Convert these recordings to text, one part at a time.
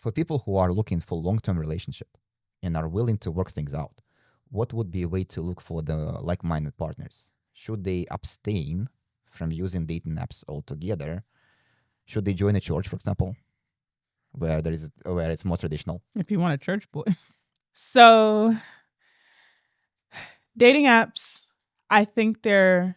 For people who are looking for long-term relationship and are willing to work things out, what would be a way to look for the like-minded partners? Should they abstain from using dating apps altogether? Should they join a church, for example, where it's more traditional? If you want a church boy. So dating apps, I think they're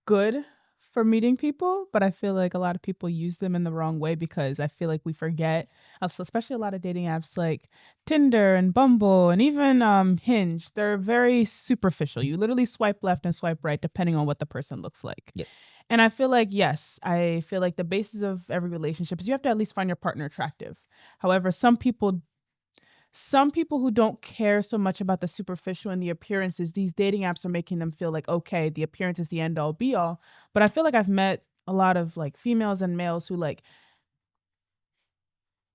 good for meeting people, but I feel like a lot of people use them in the wrong way because I feel like we forget, especially a lot of dating apps like Tinder and Bumble and even Hinge. They're very superficial. You literally swipe left and swipe right depending on what the person looks like. Yes. And I feel like, yes, I feel like the basis of every relationship is you have to at least find your partner attractive. However, some people who don't care so much about the superficial and the appearances, these dating apps are making them feel like, okay, the appearance is the end all be all. But I feel like I've met a lot of like females and males who like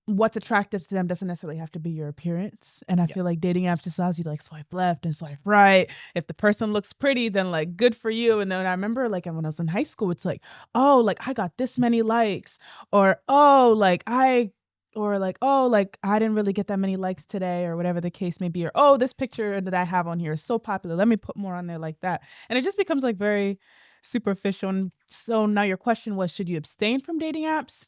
what's attractive to them doesn't necessarily have to be your appearance. And I feel like dating apps just allows you to like swipe left and swipe right. If the person looks pretty, then like good for you. And then I remember like when I was in high school, it's like, oh, like I got this many likes, or oh, like I didn't really get that many likes today, or whatever the case may be, or oh, this picture that I have on here is so popular, let me put more on there, like that. And it just becomes like very superficial. And so now your question was, should you abstain from dating apps?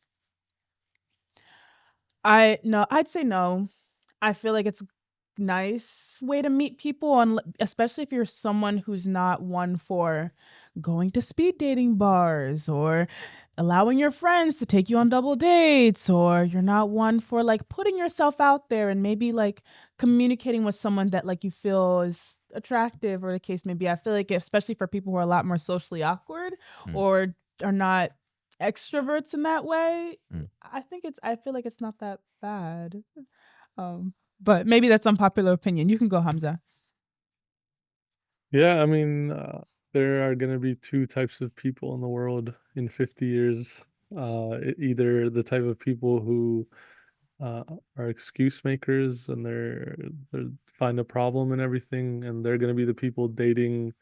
I'd say no. I feel like it's a nice way to meet people, especially if you're someone who's not one for going to speed dating bars or allowing your friends to take you on double dates, or you're not one for like putting yourself out there and maybe like communicating with someone that like you feel is attractive, or the case may be. I feel like especially for people who are a lot more socially awkward or are not extroverts in that way, I feel like it's not that bad. But maybe that's unpopular opinion. You can go, Hamza. Yeah, I mean, there are going to be two types of people in the world in 50 years. Either the type of people who are excuse makers and they find a problem and everything, and they're going to be the people dating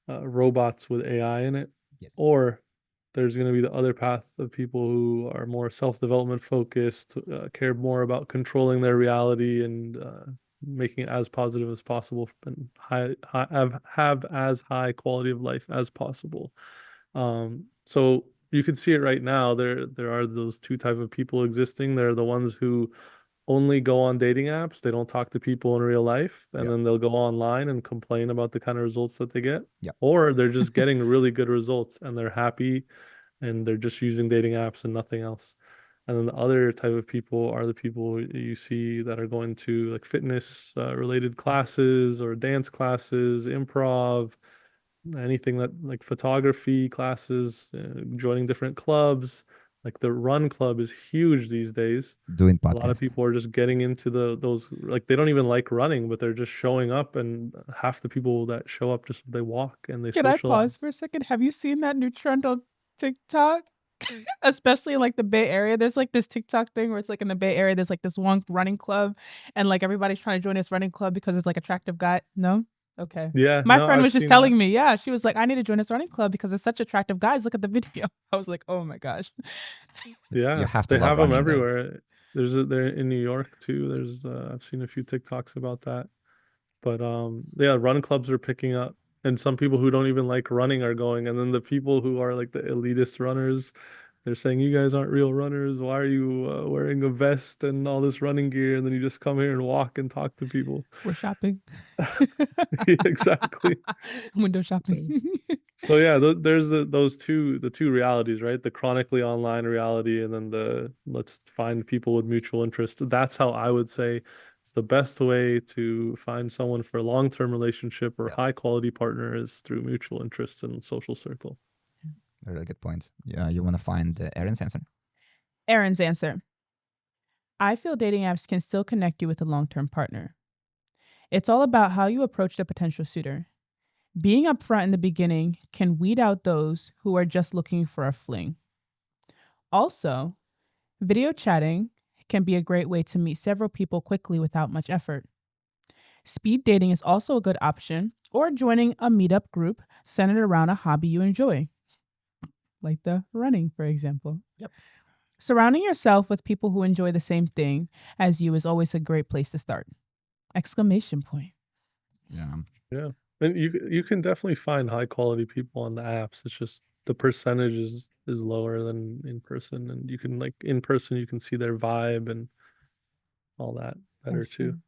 robots with AI in it. Yes. Or there's going to be the other path of people who are more self-development focused, care more about controlling their reality and making it as positive as possible and have as high quality of life as possible. So you can see it right now. There are those two type of people existing. There are the ones who only go on dating apps. They don't talk to people in real life, and then they'll go online and complain about the kind of results that they get. Or they're just getting really good results and they're happy and they're just using dating apps and nothing else. And then the other type of people are the people you see that are going to like fitness related classes or dance classes, improv, anything that like photography classes, joining different clubs. Like the run club is huge these days. Doing A lot of podcasts. people are just getting into those, like they don't even like running, but they're just showing up, and half the people that show up just they walk and they Can I pause socialize. for a second? Have you seen that new trend on TikTok? Especially in like the Bay Area. There's like this TikTok thing where it's like in the Bay Area, there's like this one running club and like everybody's trying to join this running club because it's like attractive guy. No? Okay. Yeah, My no, friend I've was just seen that. telling me, yeah, she was like, I need to join this running club because it's such attractive guys. Look at the video. I was like, oh my gosh. Yeah, You have to they love have them running, though. everywhere. They're in New York too. There's I've seen a few TikToks about that. But yeah, run clubs are picking up, and some people who don't even like running are going, and then the people who are like the elitist runners, they're saying, "You guys aren't real runners. Why are you wearing a vest and all this running gear, and then you just come here and walk and talk to people?" We're shopping. Exactly. Window shopping. So yeah, there's the two realities, right? The chronically online reality, and then the let's find people with mutual interest. That's how I would say it's the best way to find someone for a long-term relationship or high quality partner is through mutual interest and social circle. A really good point. Yeah, you want to find Erin's answer? Erin's answer. I feel dating apps can still connect you with a long-term partner. It's all about how you approach the potential suitor. Being upfront in the beginning can weed out those who are just looking for a fling. Also, video chatting can be a great way to meet several people quickly without much effort. Speed dating is also a good option, or joining a meetup group centered around a hobby you enjoy, like the running, for example. Yep. Surrounding yourself with people who enjoy the same thing as you is always a great place to start. Exclamation point. Yeah. Yeah. And you can definitely find high quality people on the apps. It's just the percentage is lower than in person, and you can, like, in person you can see their vibe and all that better That's too. true.